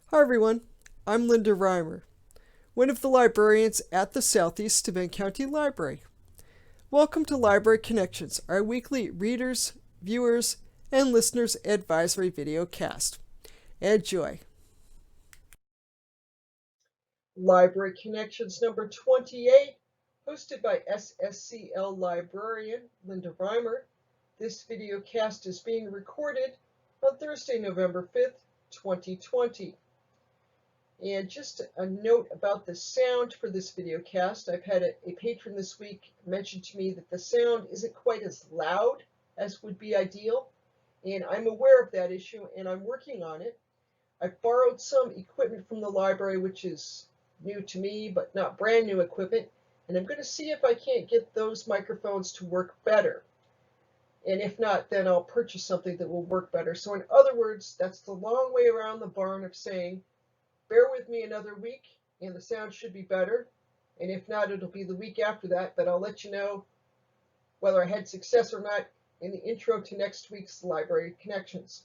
Hi everyone, I'm Linda Reimer, one of the librarians at the Southeast Steuben County Library. Welcome to Library Connections, our weekly readers, viewers, and listeners advisory video cast. Enjoy. Library Connections number 28, hosted by SSCL librarian Linda Reimer. This video cast is being recorded on Thursday, November 5th, 2020. And just a note about the sound for this video cast. I've had a patron this week mention to me that the sound isn't quite as loud as would be ideal, and I'm aware of that issue and I'm working on it. I've borrowed some equipment from the library, which is new to me, but not brand new equipment, and I'm going to see if I can't get those microphones to work better. And if not, then I'll purchase something that will work better. So in other words, that's the long way around the barn of saying, bear with me another week and the sound should be better. And if not, it'll be the week after that, but I'll let you know whether I had success or not in the intro to next week's Library Connections.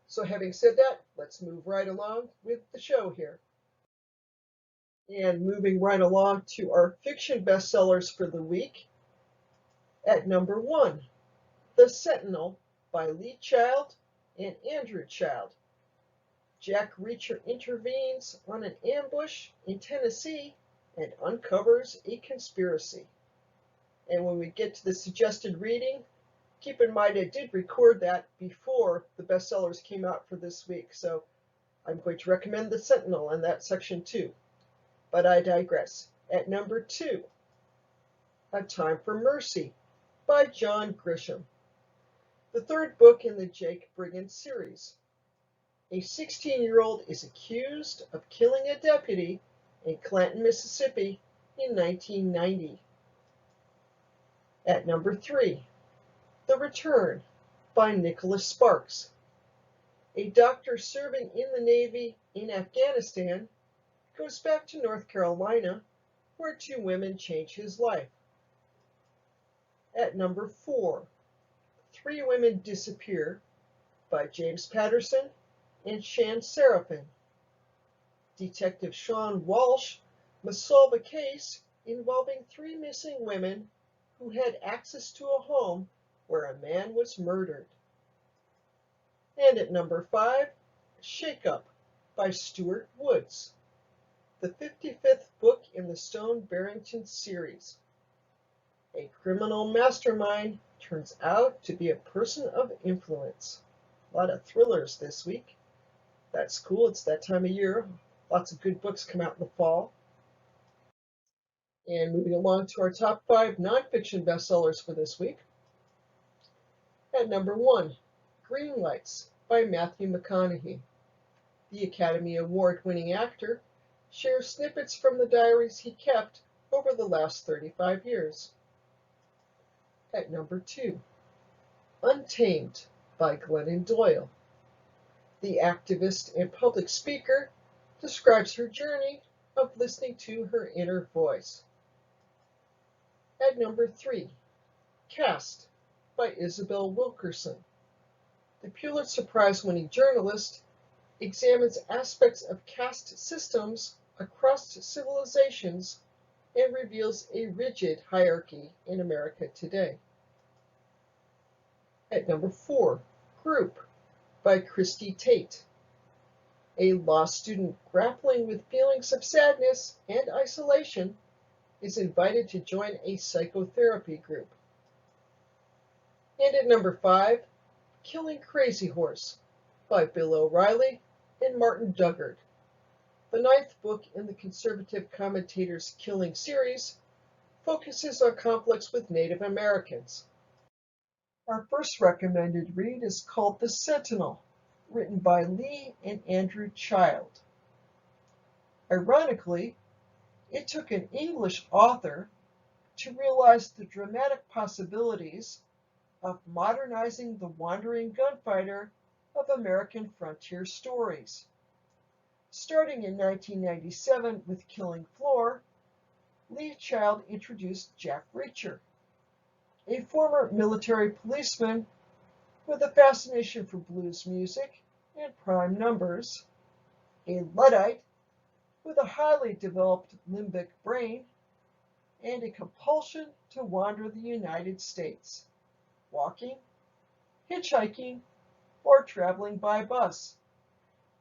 So having said that, let's move right along with the show here. And moving right along to our fiction bestsellers for the week. At number 1, The Sentinel by Lee Child and Andrew Child. Jack Reacher intervenes on an ambush in Tennessee and uncovers a conspiracy. And when we get to the suggested reading, keep in mind I did record that before the bestsellers came out for this week, so I'm going to recommend The Sentinel in that section too. But I digress. At number 2, A Time for Mercy by John Grisham, the third book in the Jake Brigand series. A 16-year-old is accused of killing a deputy in Clanton, Mississippi in 1990. At number 3, The Return by Nicholas Sparks. A doctor serving in the Navy in Afghanistan goes back to North Carolina, where 2 women change his life. At number 4, 3 Women Disappear by James Patterson and Shan Seraphin. Detective Sean Walsh must solve a case involving 3 missing women who had access to a home where a man was murdered. And at number 5, Shake Up by Stuart Woods, the 55th book in the Stone Barrington series. A criminal mastermind turns out to be a person of influence. A lot of thrillers this week. That's cool, it's that time of year. Lots of good books come out in the fall. And moving along to our top 5 nonfiction bestsellers for this week. At number 1, Green Lights by Matthew McConaughey. The Academy Award-winning actor shares snippets from the diaries he kept over the last 35 years. At number 2, Untamed by Glennon Doyle. The activist and public speaker describes her journey of listening to her inner voice. At number 3, Caste by Isabel Wilkerson. The Pulitzer Prize-winning journalist examines aspects of caste systems across civilizations and reveals a rigid hierarchy in America today. At number 4, Group by Christy Tate. A law student grappling with feelings of sadness and isolation is invited to join a psychotherapy group. And at number 5, Killing Crazy Horse by Bill O'Reilly and Martin Dugard. The 9th book in the Conservative Commentators Killing series focuses on conflicts with Native Americans. Our first recommended read is called The Sentinel, written by Lee and Andrew Child. Ironically, it took an English author to realize the dramatic possibilities of modernizing the wandering gunfighter of American frontier stories. Starting in 1997 with Killing Floor, Lee Child introduced Jack Reacher, a former military policeman with a fascination for blues music and prime numbers, a Luddite with a highly developed limbic brain and a compulsion to wander the United States, walking, hitchhiking, or traveling by bus,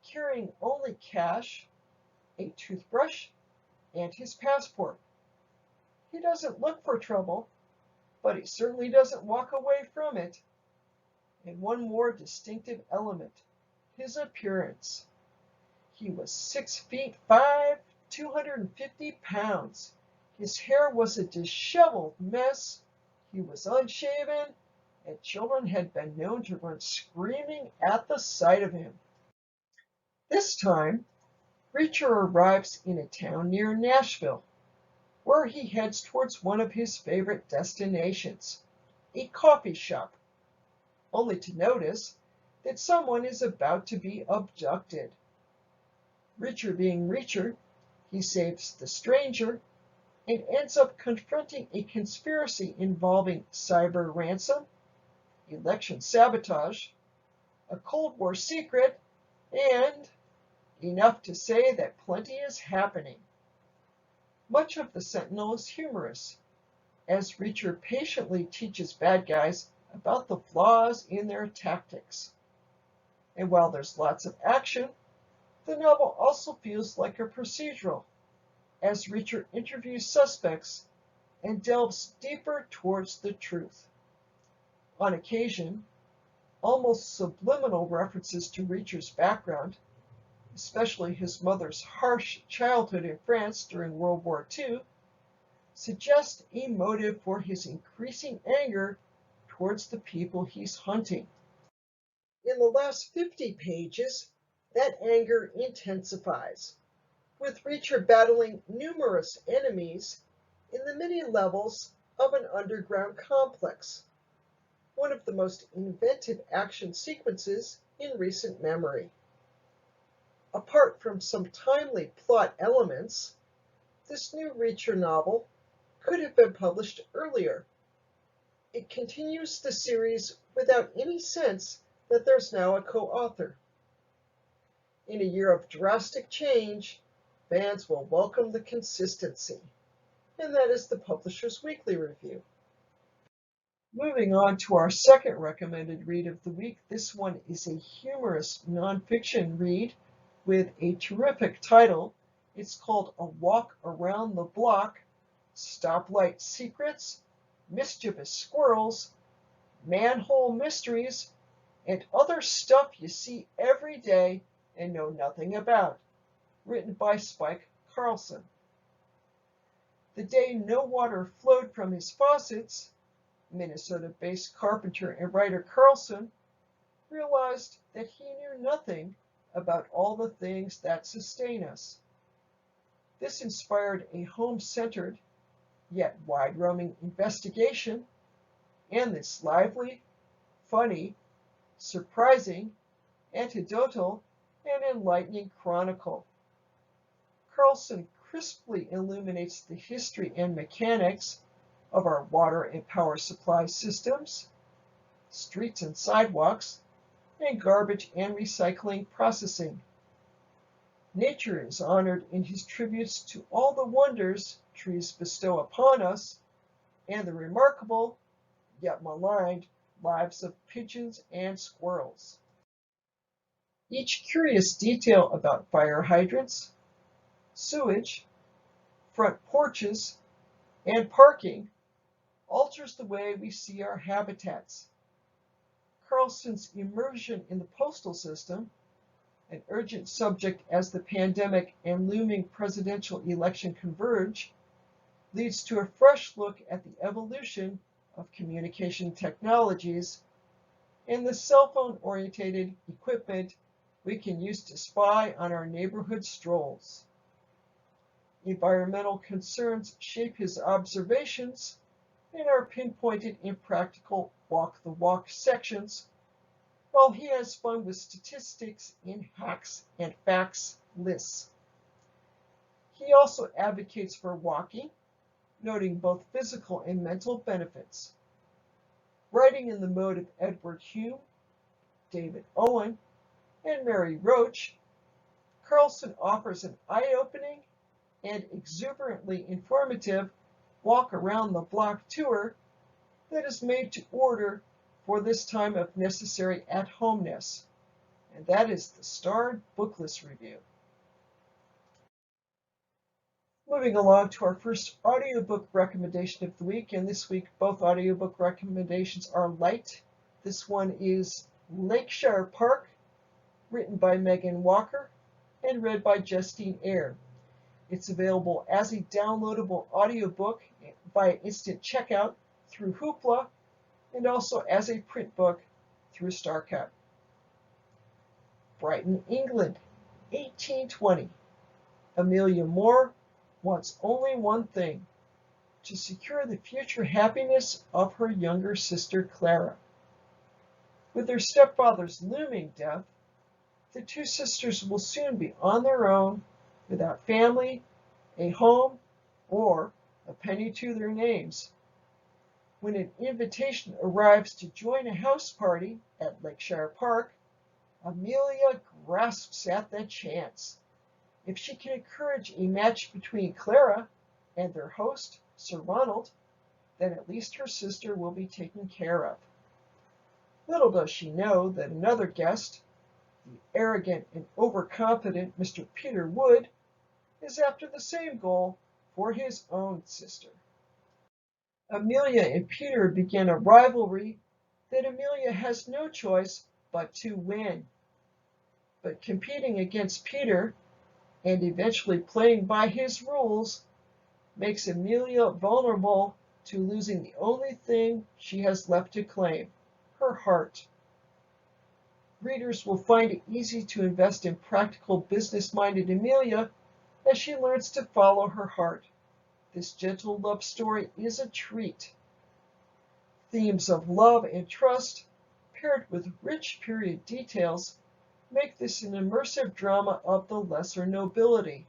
carrying only cash, a toothbrush, and his passport. He doesn't look for trouble, but he certainly doesn't walk away from it. And one more distinctive element, his appearance. He was 6'5", 250 pounds. His hair was a disheveled mess. He was unshaven, and children had been known to run screaming at the sight of him. This time, Reacher arrives in a town near Nashville, where he heads towards one of his favorite destinations, a coffee shop, only to notice that someone is about to be abducted. Reacher being Reacher, he saves the stranger and ends up confronting a conspiracy involving cyber ransom, election sabotage, a Cold War secret, and enough to say that plenty is happening. Much of the Sentinel is humorous, as Reacher patiently teaches bad guys about the flaws in their tactics. And while there's lots of action, the novel also feels like a procedural, as Reacher interviews suspects and delves deeper towards the truth. On occasion, almost subliminal references to Reacher's background, especially his mother's harsh childhood in France during World War II, suggest a motive for his increasing anger towards the people he's hunting. In the last 50 pages, that anger intensifies, with Reacher battling numerous enemies in the many levels of an underground complex, one of the most inventive action sequences in recent memory. Apart from some timely plot elements, this new Reacher novel could have been published earlier. It continues the series without any sense that there's now a co-author. In a year of drastic change, fans will welcome the consistency. And that is the Publisher's Weekly Review. Moving on to our second recommended read of the week. This one is a humorous nonfiction read with a terrific title. It's called A Walk Around the Block, Stoplight Secrets, Mischievous Squirrels, Manhole Mysteries, and Other Stuff You See Every Day and Know Nothing About, written by Spike Carlson. The day no water flowed from his faucets, Minnesota-based carpenter and writer Carlson realized that he knew nothing about all the things that sustain us. This inspired a home-centered, yet wide-roaming investigation, and this lively, funny, surprising, anecdotal, and enlightening chronicle. Carlson crisply illuminates the history and mechanics of our water and power supply systems, streets and sidewalks, and garbage and recycling processing. Nature is honored in his tributes to all the wonders trees bestow upon us, and the remarkable, yet maligned, lives of pigeons and squirrels. Each curious detail about fire hydrants, sewage, front porches, and parking alters the way we see our habitats. Carlson's immersion in the postal system, an urgent subject as the pandemic and looming presidential election converge, leads to a fresh look at the evolution of communication technologies and the cell phone-oriented equipment we can use to spy on our neighborhood strolls. Environmental concerns shape his observations and are pinpointed in practical walk-the-walk sections, while he has fun with statistics in hacks and facts lists. He also advocates for walking, noting both physical and mental benefits. Writing in the mode of Edward Hume, David Owen, and Mary Roach, Carlson offers an eye-opening and exuberantly informative walk around the block tour that is made to order for this time of necessary at-homeness, and that is the Starred Booklist Review. Moving along to our first audiobook recommendation of the week, and this week both audiobook recommendations are light. This one is Lakeshire Park, written by Megan Walker and read by Justine Eyre. It's available as a downloadable audiobook via instant checkout through Hoopla and also as a print book through StarCut. Brighton, England, 1820. Amelia Moore wants only one thing: to secure the future happiness of her younger sister Clara. With their stepfather's looming death, the two sisters will soon be on their own, without family, a home, or a penny to their names. When an invitation arrives to join a house party at Lakeshire Park, Amelia grasps at the chance. If she can encourage a match between Clara and their host, Sir Ronald, then at least her sister will be taken care of. Little does she know that another guest, the arrogant and overconfident Mr. Peter Wood, is after the same goal for his own sister. Amelia and Peter begin a rivalry that Amelia has no choice but to win. But competing against Peter, and eventually playing by his rules, makes Amelia vulnerable to losing the only thing she has left to claim, her heart. Readers will find it easy to invest in practical, business-minded Amelia as she learns to follow her heart. This gentle love story is a treat. Themes of love and trust, paired with rich period details, make this an immersive drama of the lesser nobility.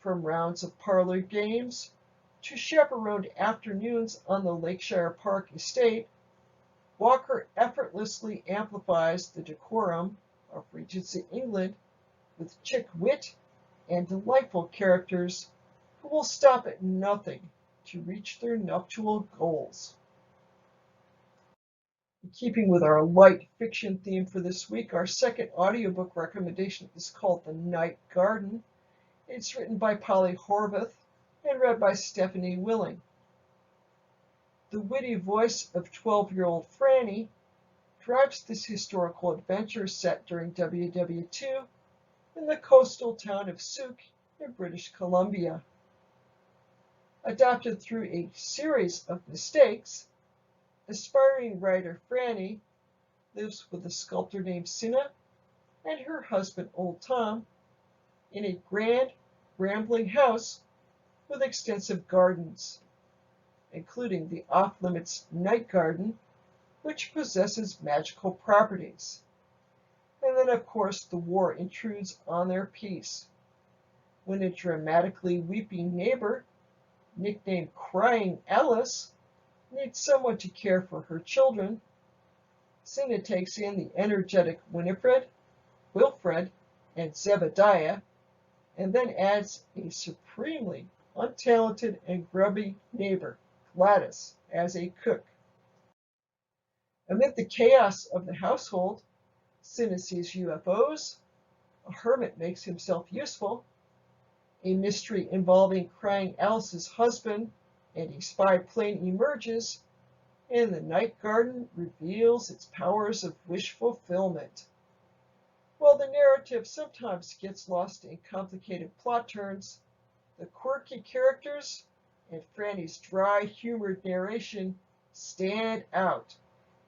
From rounds of parlor games to chaperoned afternoons on the Lakeshire Park estate, Walker effortlessly amplifies the decorum of Regency England with chick wit and delightful characters who will stop at nothing to reach their nuptial goals. In keeping with our light fiction theme for this week, our second audiobook recommendation is called The Night Garden. It's written by Polly Horvath and read by Stephanie Willing. The witty voice of 12-year-old Franny drives this historical adventure set during WW2 in the coastal town of Souk in British Columbia. Adopted through a series of mistakes, aspiring writer Franny lives with a sculptor named Cinna and her husband Old Tom in a grand, rambling house with extensive gardens, including the off-limits Night Garden, which possesses magical properties. And then, of course, the war intrudes on their peace, when a dramatically weeping neighbor, nicknamed Crying Alice, needs someone to care for her children. Cinna takes in the energetic Winifred, Wilfred, and Zebediah, and then adds a supremely untalented and grubby neighbor, Gladys, as a cook. Amid the chaos of the household, Cinna sees UFOs, a hermit makes himself useful, a mystery involving Crying Alice's husband and a spy plane emerges, and the Night Garden reveals its powers of wish fulfillment. While the narrative sometimes gets lost in complicated plot turns, the quirky characters and Franny's dry, humored narration stand out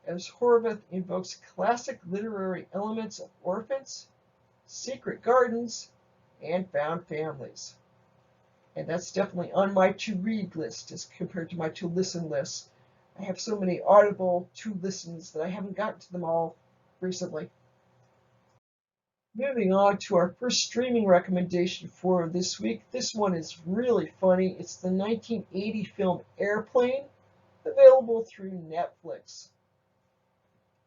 as Horvath invokes classic literary elements of orphans, secret gardens, and found families. And that's definitely on my to-read list as compared to my to-listen list. I have so many Audible to-listens that I haven't gotten to them all recently. Moving on to our first streaming recommendation for this week. This one is really funny. It's the 1980 film Airplane, available through Netflix.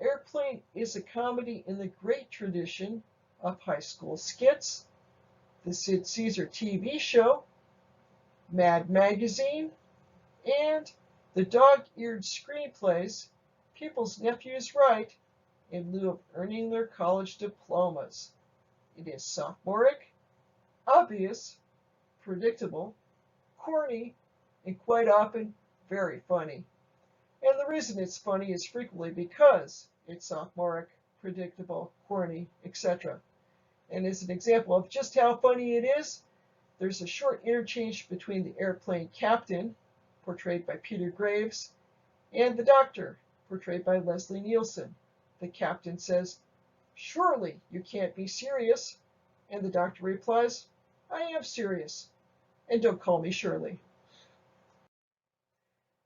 Airplane is a comedy in the great tradition of high school skits, the Sid Caesar TV show, Mad Magazine, and the dog-eared screenplays People's Nephews Write in lieu of earning their college diplomas. It is sophomoric, obvious, predictable, corny, and quite often very funny. And the reason it's funny is frequently because it's sophomoric, predictable, corny, etc. And as an example of just how funny it is, there's a short interchange between the airplane captain, portrayed by Peter Graves, and the doctor, portrayed by Leslie Nielsen. The captain says, "Surely you can't be serious." And the doctor replies, "I am serious. And don't call me Shirley."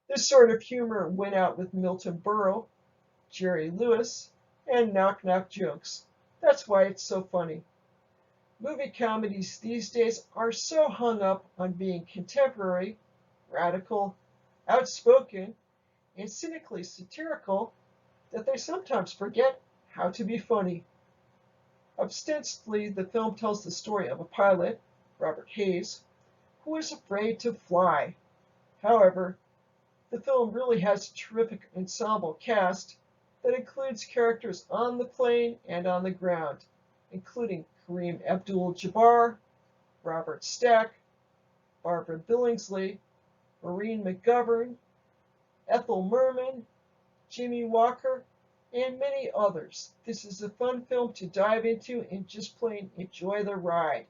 This sort of humor went out with Milton Berle, Jerry Lewis, and knock-knock jokes. That's why it's so funny. Movie comedies these days are so hung up on being contemporary, radical, outspoken, and cynically satirical that they sometimes forget how to be funny. Ostensibly, the film tells the story of a pilot, Robert Hayes, who is afraid to fly. However, the film really has a terrific ensemble cast that includes characters on the plane and on the ground, including Kareem Abdul-Jabbar, Robert Stack, Barbara Billingsley, Maureen McGovern, Ethel Merman, Jimmy Walker, and many others. This is a fun film to dive into and just plain enjoy the ride.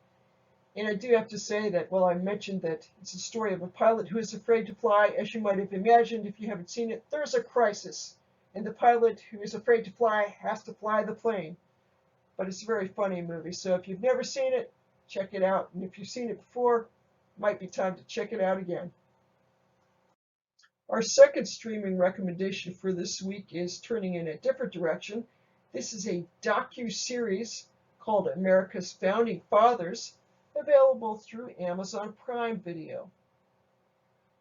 And I do have to say that while I mentioned that it's a story of a pilot who is afraid to fly, as you might have imagined if you haven't seen it, there's a crisis. And the pilot who is afraid to fly has to fly the plane. But it's a very funny movie, so if you've never seen it, check it out. And if you've seen it before, it might be time to check it out again. Our second streaming recommendation for this week is turning in a different direction. This is a docu-series called America's Founding Fathers, available through Amazon Prime Video.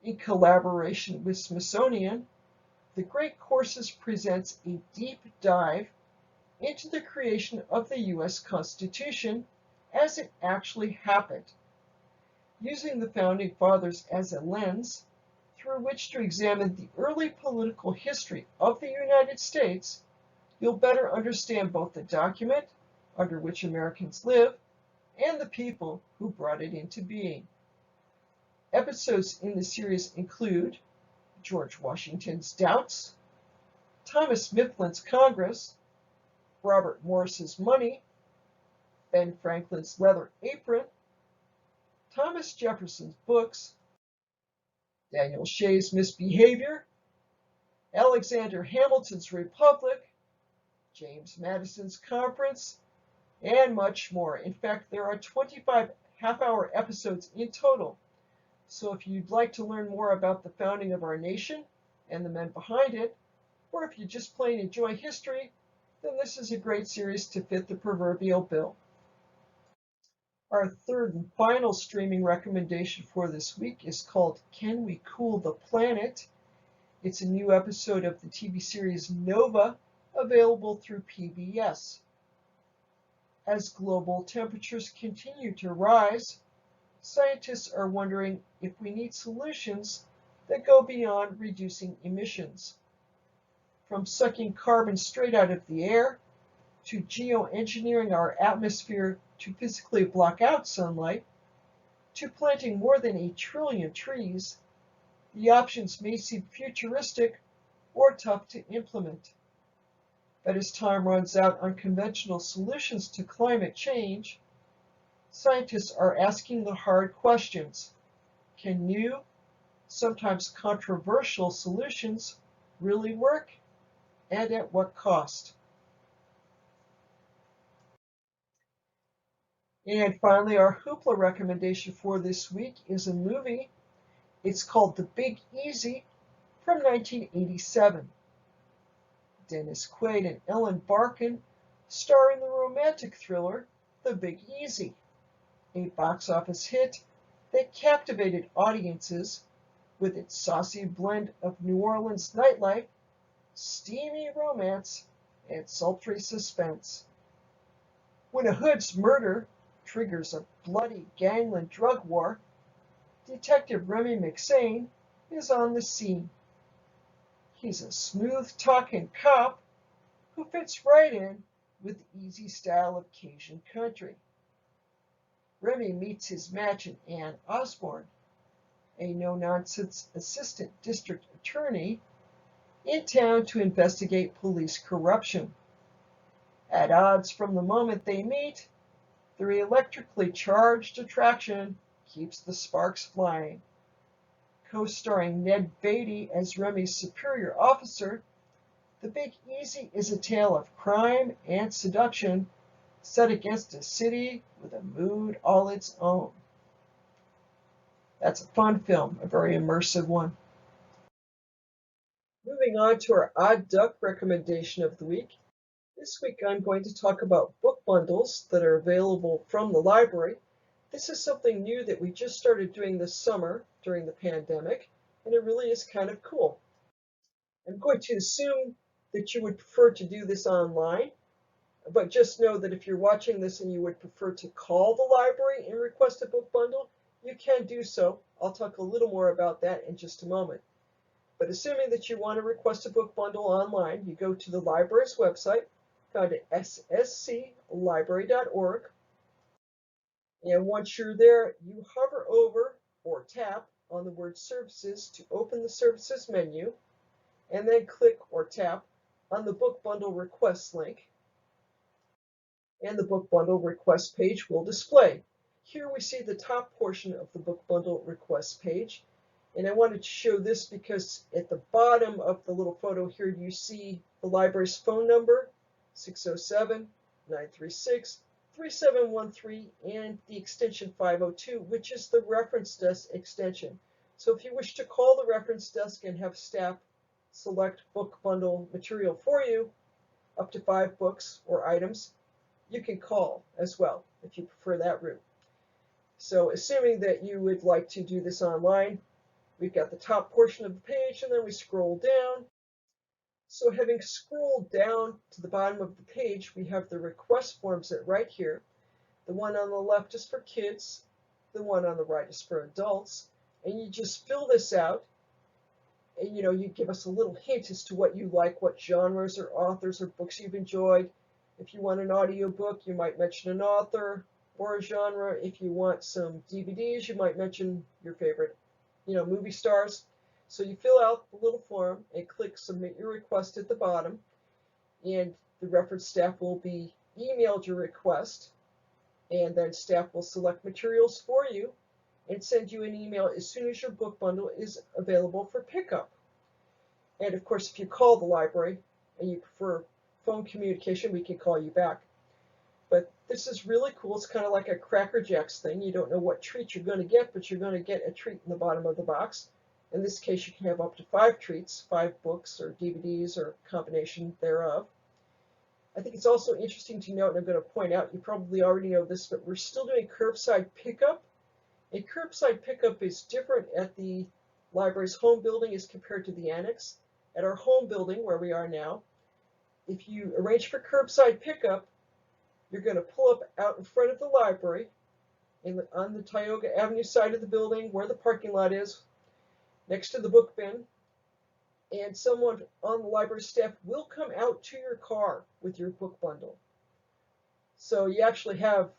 In collaboration with Smithsonian, The Great Courses presents a deep dive into the creation of the U.S. Constitution as it actually happened, using the Founding Fathers as a lens through which to examine the early political history of the United States. You'll better understand both the document under which Americans live and the people who brought it into being. Episodes in the series include George Washington's Doubts, Thomas Mifflin's Congress, Robert Morris's Money, Ben Franklin's Leather Apron, Thomas Jefferson's Books, Daniel Shay's Misbehavior, Alexander Hamilton's Republic, James Madison's Conference, and much more. In fact, there are 25 half-hour episodes in total. So if you'd like to learn more about the founding of our nation and the men behind it, or if you just plain enjoy history, then this is a great series to fit the proverbial bill. Our third and final streaming recommendation for this week is called Can We Cool the Planet? It's a new episode of the TV series Nova, available through PBS. As global temperatures continue to rise, scientists are wondering if we need solutions that go beyond reducing emissions. From sucking carbon straight out of the air, to geoengineering our atmosphere to physically block out sunlight, to planting more than 1 trillion trees, the options may seem futuristic or tough to implement. But as time runs out on conventional solutions to climate change, scientists are asking the hard questions. Can new, sometimes controversial solutions really work? And at what cost? And finally, our Hoopla recommendation for this week is a movie. It's called The Big Easy from 1987. Dennis Quaid and Ellen Barkin star in the romantic thriller The Big Easy, a box office hit that captivated audiences with its saucy blend of New Orleans nightlife, steamy romance, and sultry suspense. When a hood's murder triggers a bloody gangland drug war, Detective Remy McSane is on the scene. He's a smooth-talking cop who fits right in with the easy style of Cajun country. Remy meets his match in Ann Osborne, a no-nonsense assistant district attorney in town to investigate police corruption. At odds from the moment they meet, their electrically charged attraction keeps the sparks flying. Co-starring Ned Beatty as Remy's superior officer, The Big Easy is a tale of crime and seduction set against a city with a mood all its own. That's a fun film, a very immersive one. Moving on to our Odd Duck recommendation of the week. This week I'm going to talk about book bundles that are available from the library. This is something new that we just started doing this summer during the pandemic, and it really is kind of cool. I'm going to assume that you would prefer to do this online, but just know that if you're watching this and you would prefer to call the library and request a book bundle, you can do so. I'll talk a little more about that in just a moment. But assuming that you want to request a book bundle online, you go to the library's website, found at ssclibrary.org. And once you're there, you hover over or tap on the word Services to open the Services menu, and then click or tap on the book bundle request link, and the book bundle request page will display. Here we see the top portion of the book bundle request page, and I wanted to show this because at the bottom of the little photo here you see the library's phone number, 607-936-3713, and the extension 502, which is the reference desk extension. So if you wish to call the reference desk and have staff select book bundle material for you, up to 5 books or items, you can call as well if you prefer that route. So assuming that you would like to do this online, we've got the top portion of the page and then we scroll down. So having scrolled down to the bottom of the page, we have the request forms right here. The one on the left is for kids, the one on the right is for adults, and you just fill this out, and you give us a little hint as to what you like, what genres or authors or books you've enjoyed. If you want an audiobook, you might mention an author or a genre. If you want some DVDs, you might mention your favorite, movie stars. So you fill out the little form and click Submit Your Request at the bottom, and the reference staff will be emailed your request, and then staff will select materials for you and send you an email as soon as your book bundle is available for pickup. And of course, if you call the library and you prefer phone communication, we can call you back. But this is really cool. It's kind of like a Cracker Jacks thing. You don't know what treat you're going to get, but you're going to get a treat in the bottom of the box. In this case, you can have up to 5 treats, 5 books or DVDs or a combination thereof. I think it's also interesting to note, and I'm going to point out, you probably already know this, but we're still doing curbside pickup. And curbside pickup is different at the library's home building as compared to the annex. At our home building, where we are now, if you arrange for curbside pickup, you're going to pull up out in front of the library on the Tioga Avenue side of the building where the parking lot is, next to the book bin, and someone on the library staff will come out to your car with your book bundle. So you actually have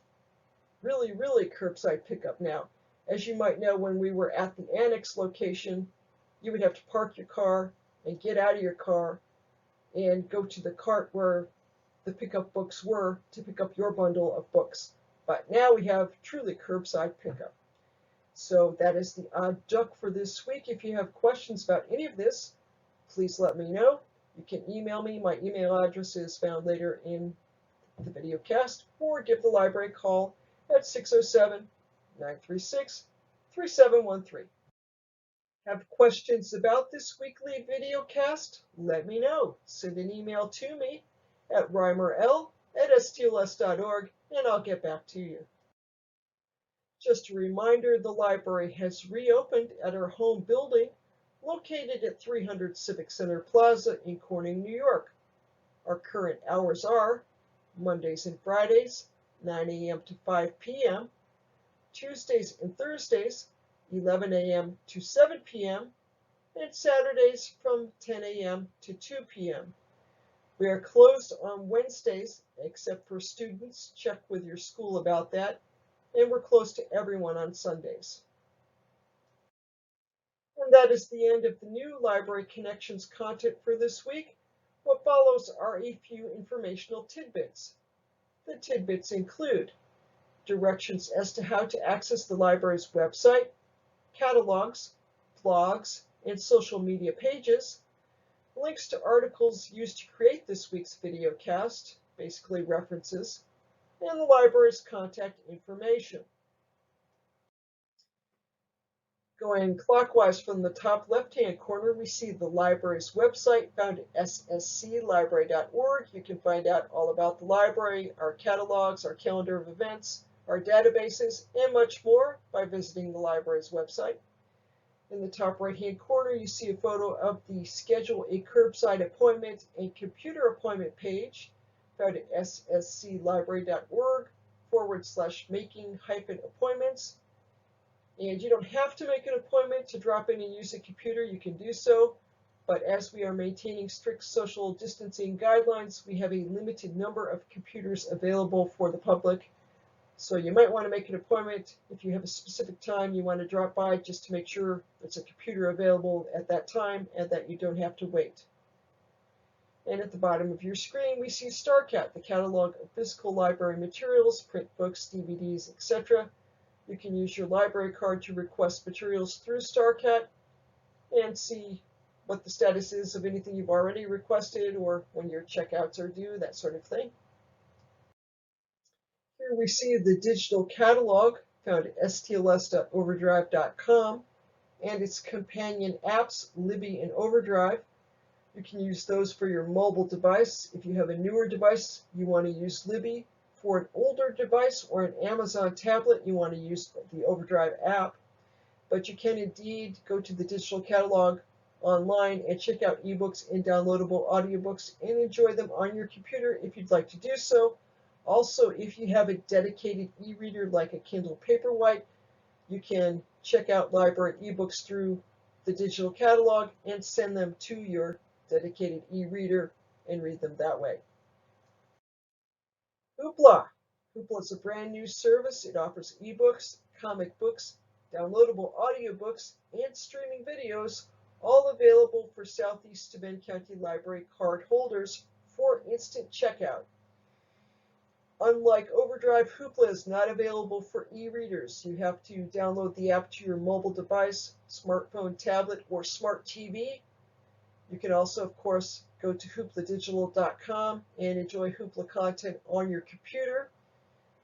really, really curbside pickup now. As you might know, when we were at the annex location, you would have to park your car and get out of your car and go to the cart where the pickup books were to pick up your bundle of books. But now we have truly curbside pickup. So that is the Odd Duck for this week. If you have questions about any of this, please let me know. You can email me. My email address is found later in the video cast, or give the library a call at 607-936-3713. Have questions about this weekly video cast? Let me know. Send an email to me at reimerl@stls.org, and I'll get back to you. Just a reminder, the library has reopened at our home building, located at 300 Civic Center Plaza in Corning, New York. Our current hours are Mondays and Fridays, 9 a.m. to 5 p.m., Tuesdays and Thursdays, 11 a.m. to 7 p.m., and Saturdays from 10 a.m. to 2 p.m. We are closed on Wednesdays, except for students. Check with your school about that. And we're closed to everyone on Sundays. And that is the end of the new Library Connections content for this week. What follows are a few informational tidbits. The tidbits include directions as to how to access the library's website, catalogs, blogs, and social media pages, links to articles used to create this week's video cast, basically references, and the library's contact information. Going clockwise from the top left-hand corner, we see the library's website found at ssclibrary.org. You can find out all about the library, our catalogs, our calendar of events, our databases, and much more by visiting the library's website. In the top right-hand corner, you see a photo of the Schedule a Curbside Appointment and Computer Appointment page found at ssclibrary.org/making-appointments. And you don't have to make an appointment to drop in and use a computer. You can do so. But as we are maintaining strict social distancing guidelines, we have a limited number of computers available for the public. So you might want to make an appointment if you have a specific time you want to drop by, just to make sure there's a computer available at that time and that you don't have to wait. And at the bottom of your screen, we see StarCat, the catalog of physical library materials, print books, DVDs, etc. You can use your library card to request materials through StarCat and see what the status is of anything you've already requested or when your checkouts are due, that sort of thing. Here we see the digital catalog found at stls.overdrive.com and its companion apps, Libby and OverDrive. You can use those for your mobile device. If you have a newer device, you want to use Libby. For an older device or an Amazon tablet, you want to use the OverDrive app. But you can indeed go to the digital catalog online and check out eBooks and downloadable audiobooks and enjoy them on your computer if you'd like to do so. Also, if you have a dedicated e-reader like a Kindle Paperwhite, you can check out library ebooks through the digital catalog and send them to your dedicated e-reader and read them that way. Hoopla. Hoopla is a brand new service. It offers ebooks, comic books, downloadable audiobooks, and streaming videos, all available for Southeast Steuben County Library card holders for instant checkout. Unlike OverDrive, Hoopla is not available for e-readers. You have to download the app to your mobile device, smartphone, tablet, or smart TV. You can also, of course, go to hoopladigital.com and enjoy Hoopla content on your computer.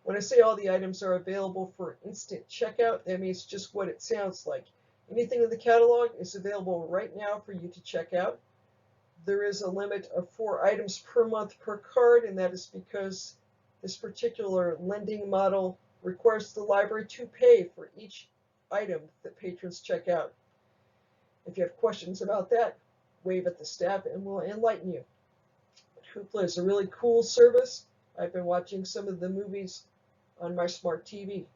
When I say all the items are available for instant checkout, that means just what it sounds like. Anything in the catalog is available right now for you to check out. There is a limit of 4 items per month per card, and that is because this particular lending model requires the library to pay for each item that patrons check out. If you have questions about that, wave at the staff and we'll enlighten you. Hoopla is a really cool service. I've been watching some of the movies on my smart TV.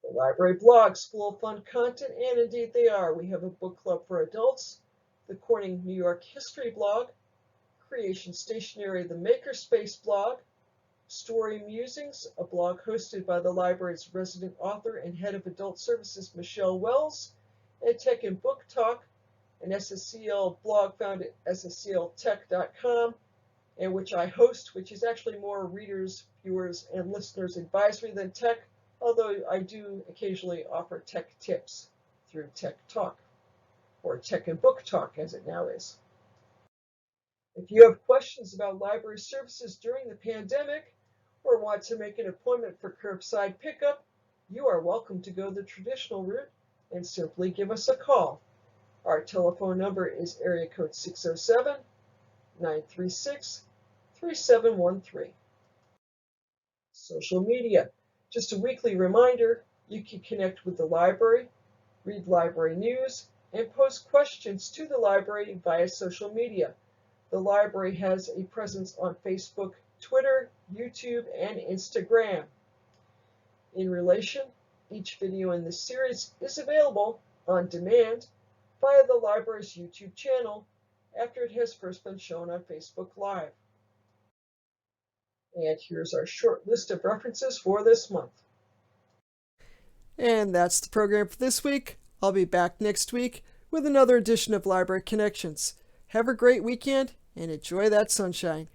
The library blog's full of fun content, and indeed they are. We have a book club for adults, the Corning New York History blog, Creation Stationery, the Makerspace blog, Story Musings, a blog hosted by the library's resident author and head of adult services, Michelle Wells, and Tech and Book Talk, an SSCL blog found at sscltech.com, and which I host, which is actually more readers, viewers, and listeners advisory than tech, although I do occasionally offer tech tips through Tech Talk, or Tech and Book Talk as it now is. If you have questions about library services during the pandemic or want to make an appointment for curbside pickup, you are welcome to go the traditional route and simply give us a call. Our telephone number is area code 607-936-3713. Social media. Just a weekly reminder, you can connect with the library, read library news, and post questions to the library via social media. The library has a presence on Facebook, Twitter, YouTube, and Instagram. In relation, each video in this series is available on demand via the library's YouTube channel after it has first been shown on Facebook Live. And here's our short list of references for this month. And that's the program for this week. I'll be back next week with another edition of Library Connections. Have a great weekend and enjoy that sunshine.